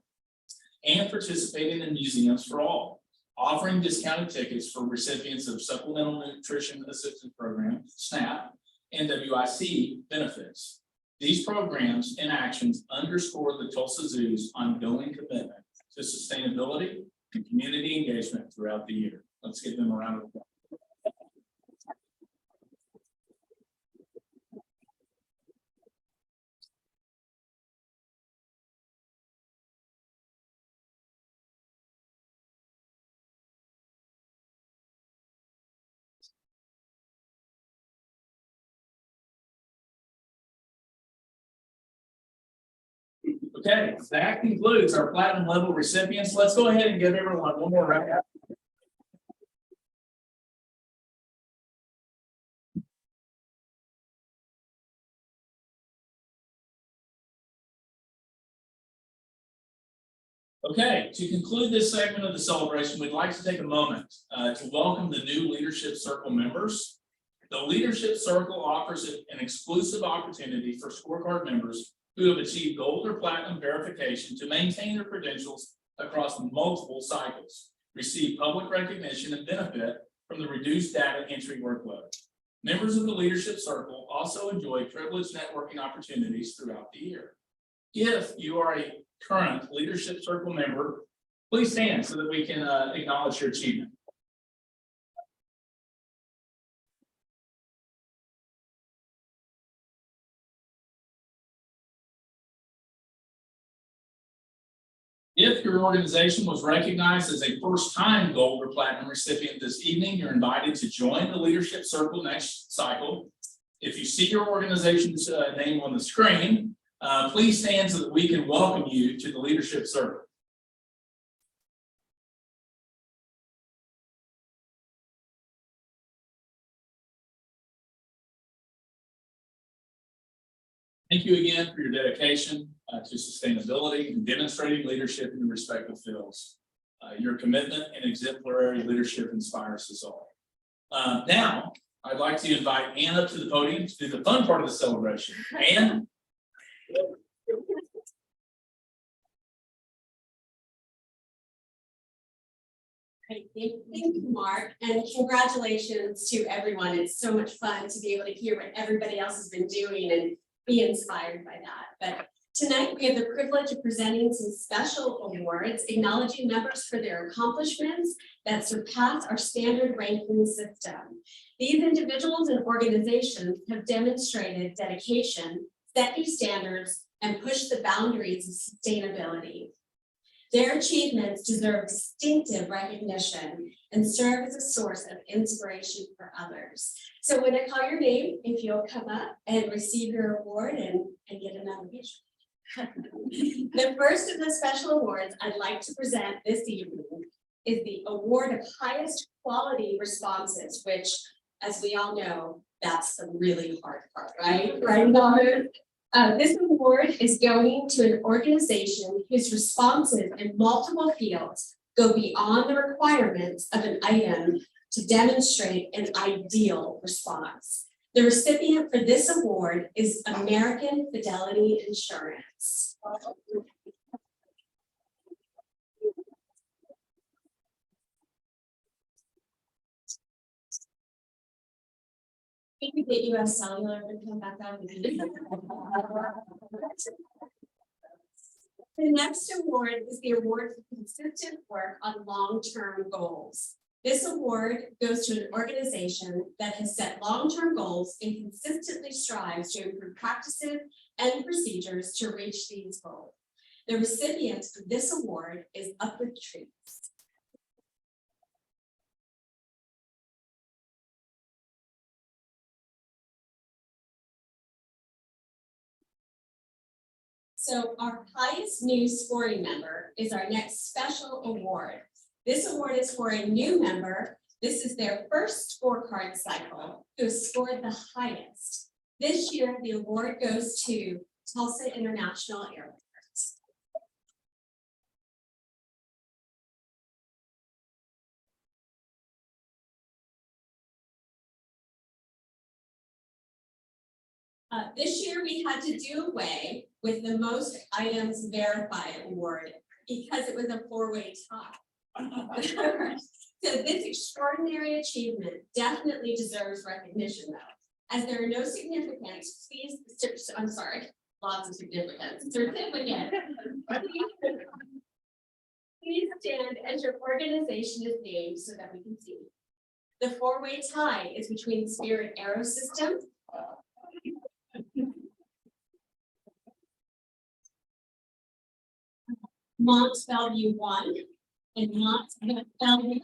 and participating in Museums for All, offering discounted tickets for recipients of Supplemental Nutrition Assistance Program, SNAP, and WIC benefits. These programs and actions underscore the Tulsa Zoo's ongoing commitment to sustainability and community engagement throughout the year. Let's give them a round of applause. Okay, that concludes our platinum level recipients. Let's go ahead and give everyone one more round. Okay, to conclude this segment of the celebration, we'd like to take a moment to welcome the new Leadership Circle members. The Leadership Circle offers an exclusive opportunity for Scorecard members who have achieved gold or platinum verification to maintain their credentials across multiple cycles, receive public recognition, and benefit from the reduced data entry workload. Members of the Leadership Circle also enjoy privileged networking opportunities throughout the year. If you are a current Leadership Circle member, please stand so that we can acknowledge your achievement. If your organization was recognized as a first-time gold or platinum recipient this evening, you're invited to join the Leadership Circle next cycle. If you see your organization's name on the screen, please stand so that we can welcome you to the Leadership Circle. Thank you again for your dedication to sustainability and demonstrating leadership in your respective fields. Your commitment and exemplary leadership inspires us all. Now, I'd like to invite Ann up to the podium to do the fun part of the celebration. Ann? Great. Thank you, Mark, and congratulations to everyone. It's so much fun to be able to hear what everybody else has been doing and be inspired by that. But tonight we have the privilege of presenting some special awards acknowledging members for their accomplishments that surpass our standard ranking system. These individuals and organizations have demonstrated dedication, set new standards, and pushed the boundaries of sustainability. Their achievements deserve distinctive recognition and serve as a source of inspiration for others. So when I call your name, if you'll come up and receive your award and get another picture. The first of the special awards I'd like to present this evening is the Award of Highest Quality Responses, which, as we all know, that's the really hard part, right? Right, Robert? This award is going to an organization whose responses in multiple fields go beyond the requirements of an item to demonstrate an ideal response. The recipient for this award is American Fidelity Insurance. We could get US Cellular to come back up. The next award is the award for consistent work on long-term goals. This award goes to an organization that has set long-term goals and consistently strives to improve practices and procedures to reach these goals. The recipient of this award is Uplift Trees. So our highest new scoring member is our next special award. This award is for a new member. This is their first scorecard cycle who scored the highest. This year, the award goes to Tulsa International Airport. This year, we had to do away with the most items verified award because it was a four-way tie. So this extraordinary achievement definitely deserves recognition though. As there are no significance, please, I'm sorry, lots of significance, certificate. Please stand as your organization is named so that we can see. The four-way tie is between Spirit Aero System, Mont Bellevue 1, and Mont Bellevue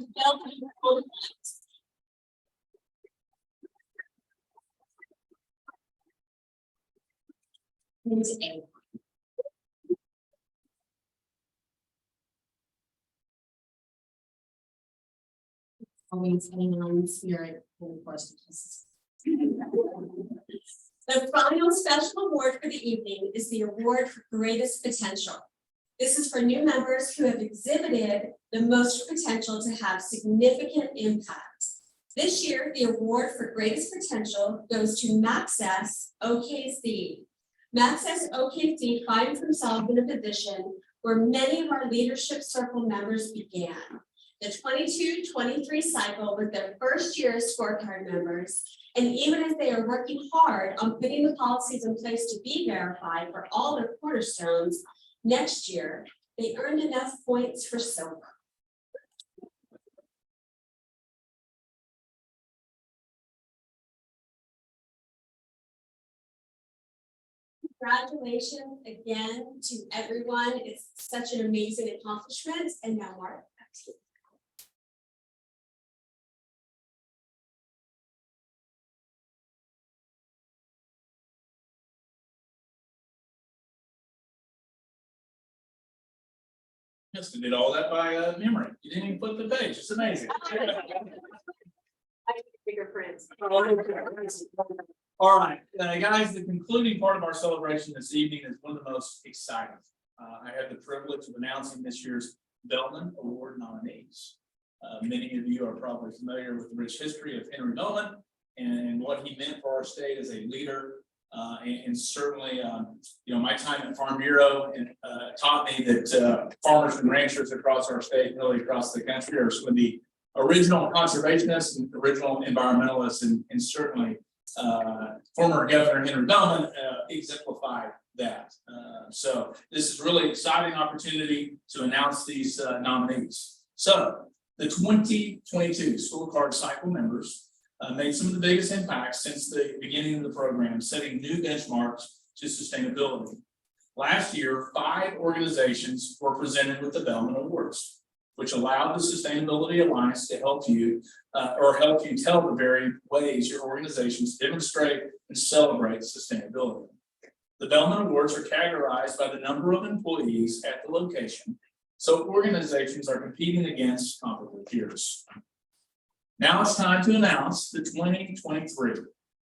into A. always in spirit for the course of this. The final special award for the evening is the award for greatest potential. This is for new members who have exhibited the most potential to have significant impact. This year, the award for greatest potential goes to Maxess OKC. Maxess OKC finds themselves in a position where many of our leadership circle members began. The 22-23 cycle was their first year as scorecard members, and even as they are working hard on putting the policies in place to be verified for all their cornerstones, next year, they earned enough points for silver. Congratulations again to everyone. It's such an amazing accomplishment. And now, Mark, back to you. Just did all that by memory. You didn't even flip the page. It's amazing. I need bigger friends. All right, guys, the concluding part of our celebration this evening is one of the most exciting. I had the privilege of announcing this year's Bellman Award nominees. Many of you are probably familiar with the rich history of Henry Bellman and what he meant for our state as a leader. And certainly, you know, my time at Farm Bureau taught me that farmers and ranchers across our state, really across the country, are some of the original conservationists and original environmentalists, and certainly former Governor Henry Bellman exemplified that. So this is really exciting opportunity to announce these nominees. So the 2022 Scor3card cycle members made some of the biggest impacts since the beginning of the program, setting new benchmarks to sustainability. Last year, 5 organizations were presented with the Bellman Awards, which allowed the Sustainability Alliance to help you help you tell the very ways your organizations demonstrate and celebrate sustainability. The Bellman Awards are categorized by the number of employees at the location, so organizations are competing against comparable peers. Now it's time to announce the 2023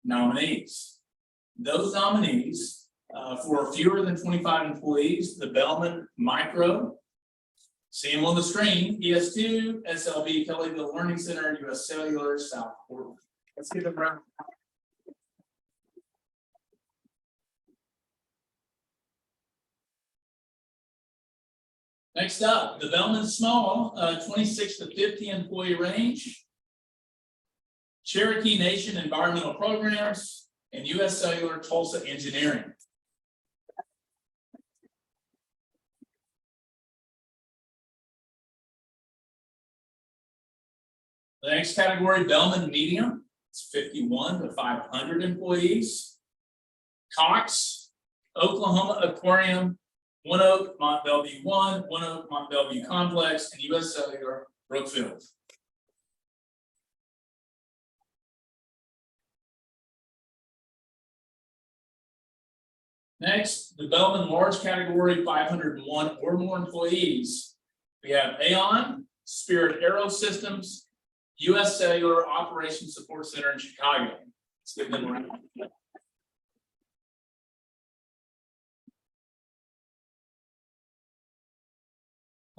nominees. Those nominees for fewer than 25 employees, the Bellman Micro, see them on the screen, ES2, SLB, Kellyville Learning Center, US Cellular, South Portland. Let's give them a round. Next up, the Bellman Small, 26 to 50 employee range, Cherokee Nation Environmental Programs, and US Cellular Tulsa Engineering. The next category, Bellman Medium, it's 51 to 500 employees. Cox, Oklahoma Aquarium, One Oak, Mont Bellevue 1, One Oak, Mont Bellevue Complex, and US Cellular Brookfield. Next, the Bellman large category, 501 or more employees. We have Aon, Spirit Aero Systems, US Cellular Operations Support Center in Chicago. Let's give them a round.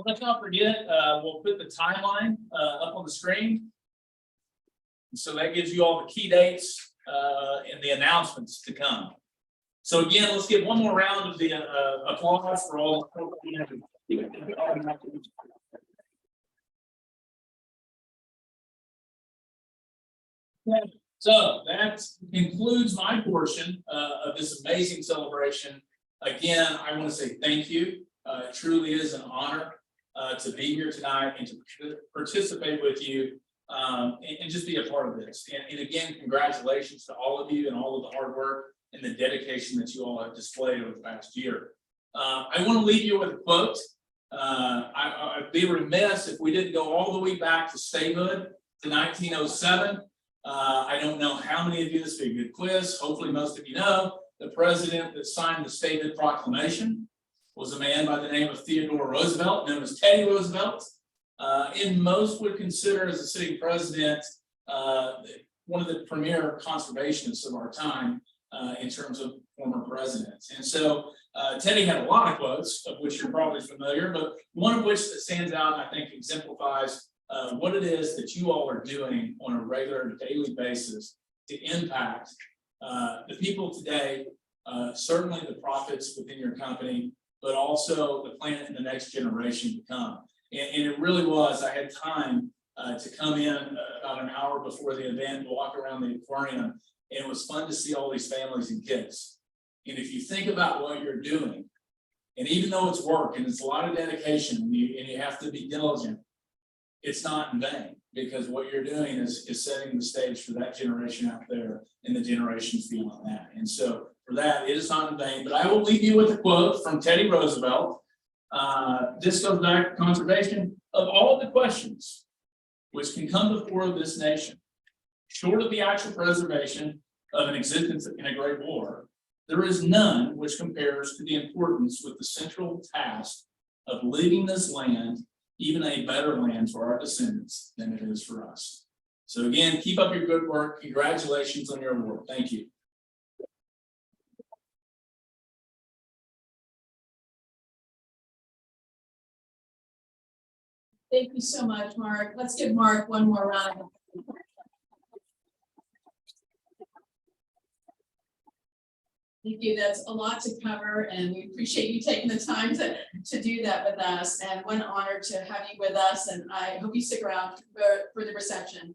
Let's not forget, we'll put the timeline up on the screen. So that gives you all the key dates and the announcements to come. So again, let's give one more round of the applause for all. So that concludes my portion of this amazing celebration. Again, I want to say thank you. It truly is an honor to be here tonight and to participate with you and just be a part of this. And again, congratulations to all of you and all of the hard work and the dedication that you all have displayed over the past year. I want to leave you with a quote. I'd be remiss if we didn't go all the way back to statehood to 1907. I don't know how many of you, this will be a good quiz. Hopefully most of you know, the president that signed the statehood proclamation was a man by the name of Theodore Roosevelt, known as Teddy Roosevelt. And most would consider as a city president, one of the premier conservationists of our time, in terms of former presidents. And so Teddy had a lot of quotes, of which you're probably familiar, but one of which that stands out, and I think exemplifies what it is that you all are doing on a regular daily basis to impact the people today, certainly the profits within your company, but also the planet and the next generation to come. And it really was, I had time to come in about an hour before the event, walk around the aquarium, and it was fun to see all these families and kids. And if you think about what you're doing, and even though it's work and it's a lot of dedication and you have to be diligent, it's not in vain, because what you're doing is setting the stage for that generation out there and the generations beyond that. And so for that, it is not in vain. But I will leave you with a quote from Teddy Roosevelt. This goes back to conservation. Of all the questions which can come before this nation, short of the actual preservation of an existence in a great war, there is none which compares to the importance with the central task of leaving this land even a better land for our descendants than it is for us. So again, keep up your good work. Congratulations on your award. Thank you. Thank you so much, Mark. Let's give Mark one more round. Thank you. That's a lot to cover, and we appreciate you taking the time to do that with us. And what an honor to have you with us. And I hope you stick around for the reception.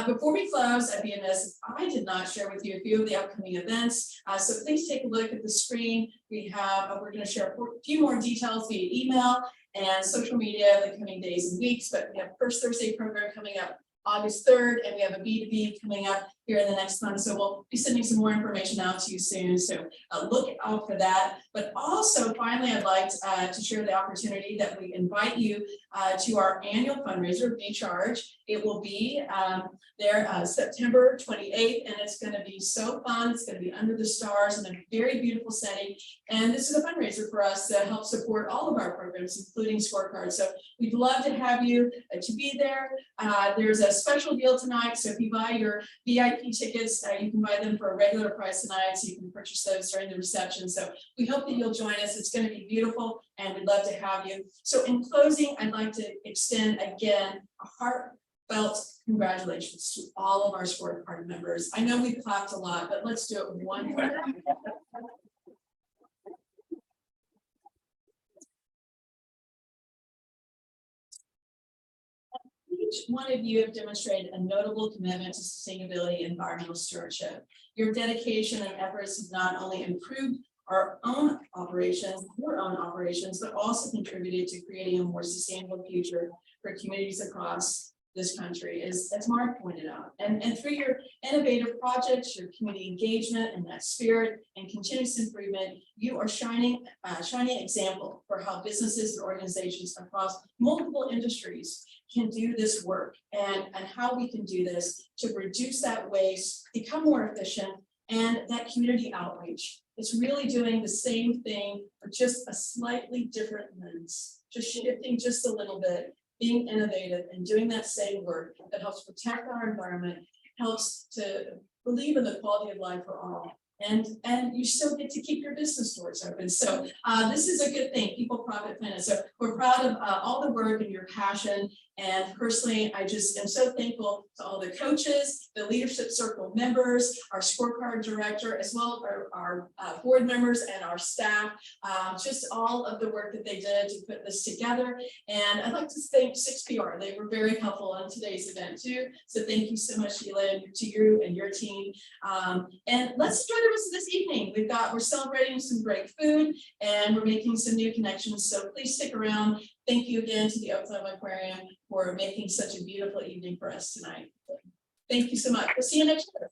Before we close, I'd be amiss if I did not share with you a few of the upcoming events. So please take a look at the screen. We're going to share a few more details via email and social media in the coming days and weeks. But we have First Thursday program coming up August 3rd, and we have a B2B coming up here in the next month. So we'll be sending some more information out to you soon. So look out for that. But also, finally, I'd like to share the opportunity that we invite you to our annual fundraiser, Be Charge. It will be there September 28th, and it's going to be so fun. It's going to be under the stars in a very beautiful setting. And this is a fundraiser for us to help support all of our programs, including Scorecard. So we'd love to have you to be there. There's a special deal tonight. So if you buy your VIP tickets, you can buy them for a regular price tonight. So you can purchase those during the reception. So we hope that you'll join us. It's going to be beautiful, and we'd love to have you. So in closing, I'd like to extend again a heartfelt congratulations to all of our Scorecard members. I know we've clapped a lot, but let's do it one more time. Each one of you have demonstrated a notable commitment to sustainability and environmental stewardship. Your dedication and efforts have not only improved our own operations, your own operations, but also contributed to creating a more sustainable future for communities across this country, as Mark pointed out. And through your innovative projects, your community engagement, and that spirit and continuous improvement, you are shining example for how businesses and organizations across multiple industries can do this work, and how we can do this to reduce that waste, become more efficient, and that community outreach. It's really doing the same thing, but just a slightly different lens, just shifting just a little bit, being innovative and doing that same work that helps protect our environment, helps to believe in the quality of life for all. And you still get to keep your business doors open. So this is a good thing, People Profit Planet. So we're proud of all the work and your passion. And personally, I just am so thankful to all the coaches, the leadership circle members, our Scorecard director, as well as our board members and our staff, just all of the work that they did to put this together. And I'd like to thank 6PR. They were very helpful on today's event too. So thank you so much, Sheila, and to you and your team. And let's enjoy the rest of this evening. We're celebrating some great food, and we're making some new connections. So please stick around. Thank you again to the Oakland Aquarium for making such a beautiful evening for us tonight. Thank you so much. We'll see you next year.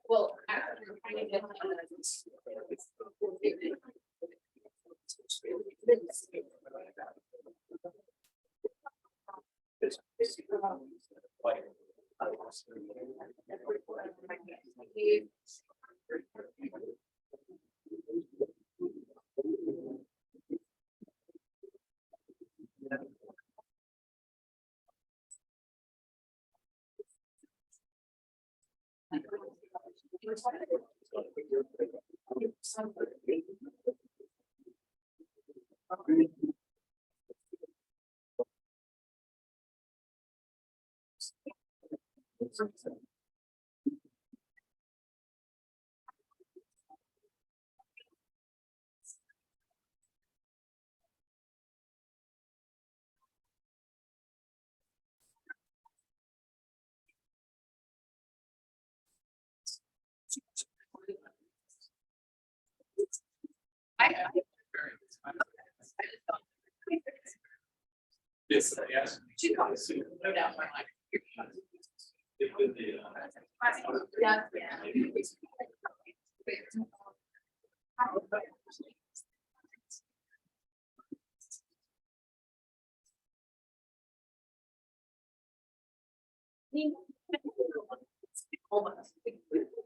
Well, actually, we're trying to get Yes, yes. no doubt.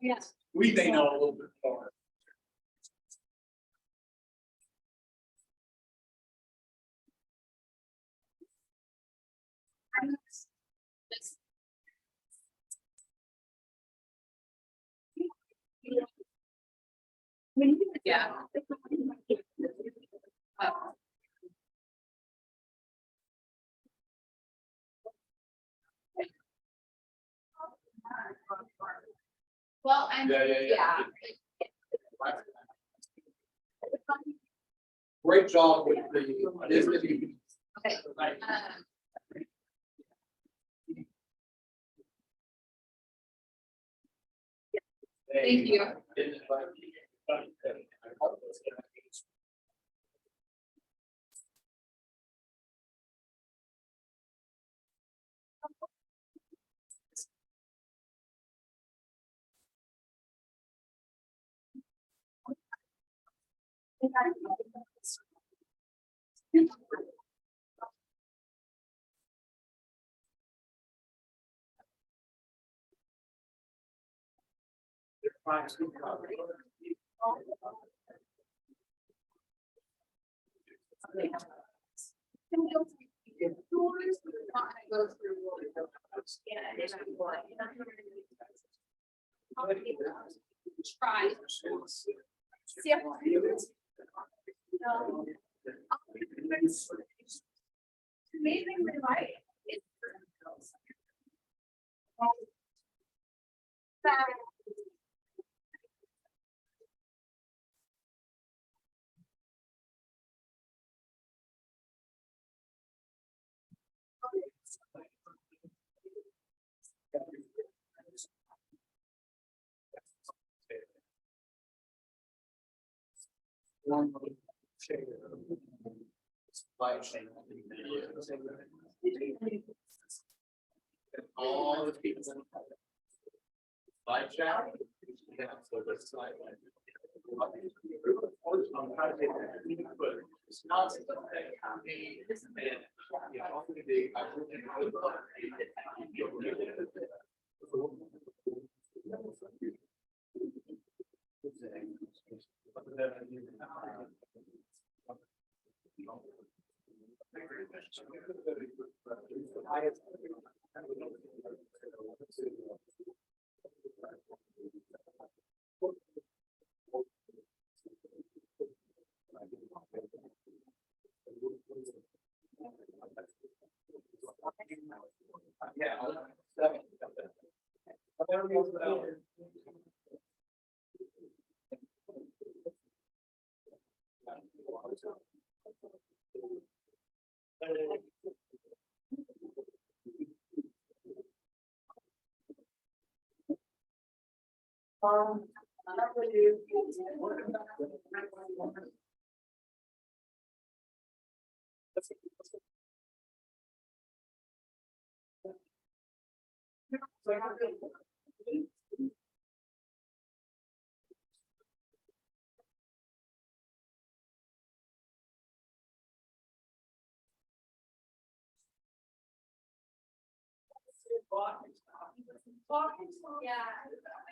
Yes. We may know a little bit more. Yeah. Well, and yeah. Great job with the. Okay. Thank you. Try. See. Amazingly right. Supply chain. All the people. Live chat. Yeah, so that's slide. I'm trying to take that, but it's not something that can be, you know, often the- Yeah.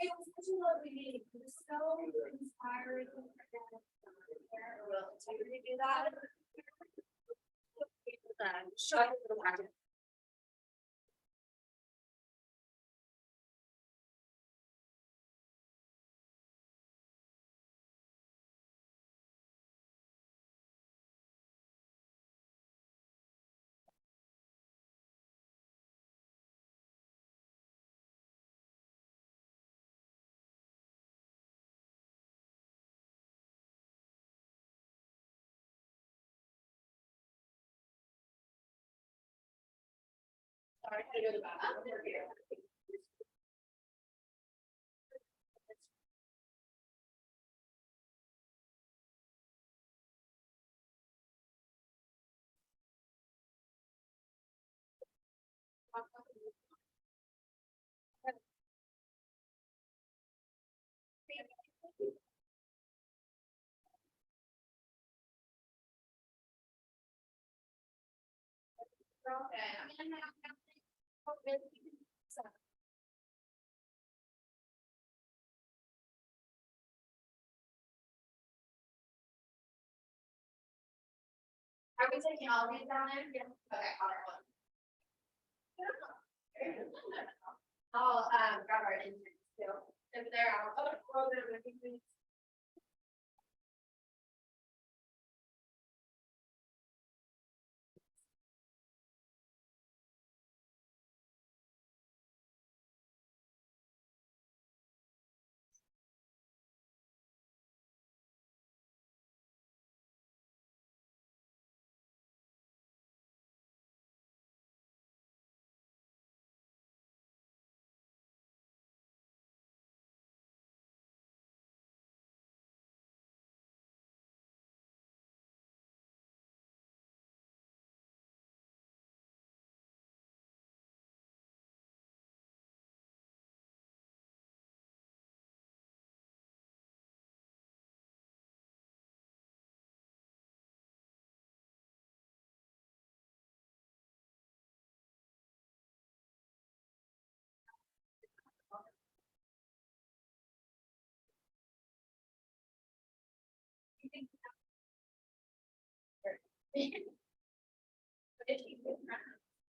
It was such a lovely meeting. It was so inspiring. Will you do that? Sure. Sorry, I go to the bathroom. Are we taking all these down there? Yeah. Okay, all right. I'll grab our interns too. If they're out.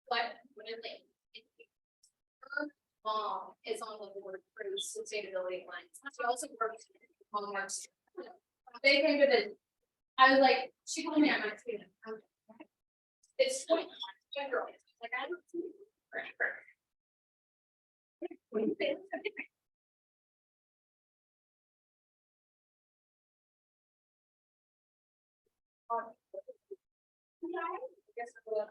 But when it like, her mom is on the board for sustainability lines. She also works on Marks. They came to the, I was like, she told me I'm not student. It's 20, girl. Like I don't see forever. What do you think? Yeah, I guess we'll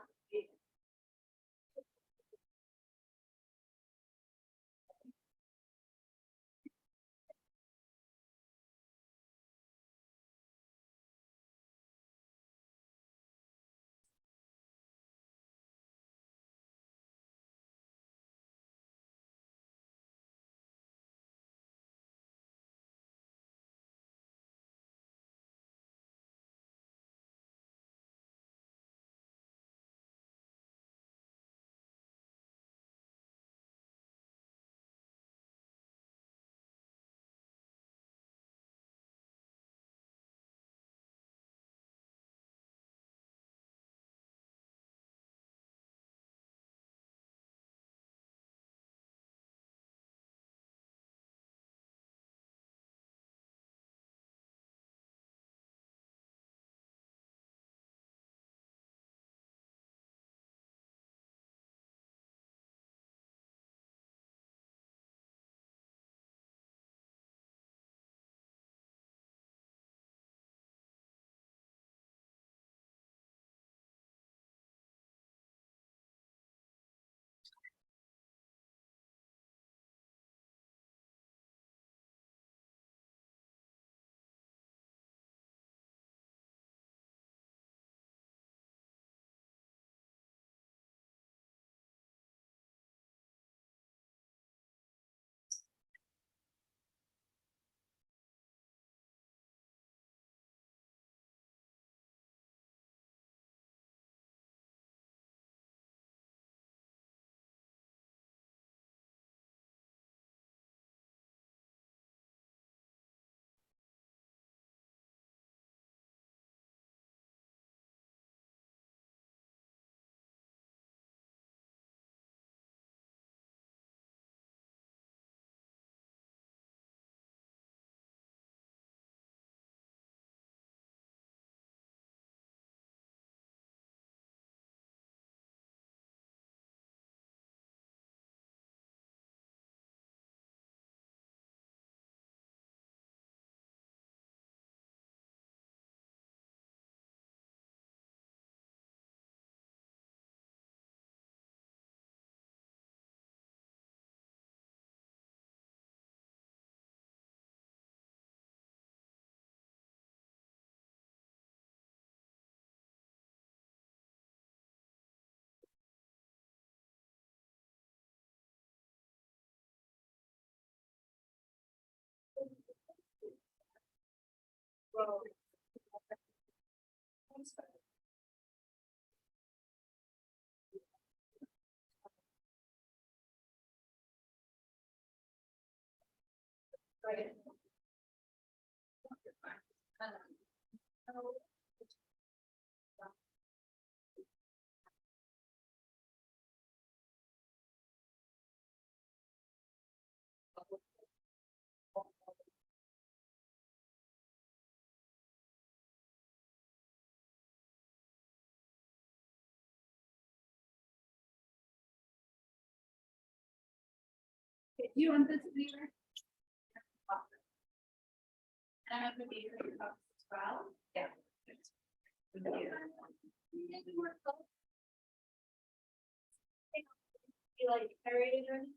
You want this to be here? I have to be here as well. Yeah. You like carried or anything?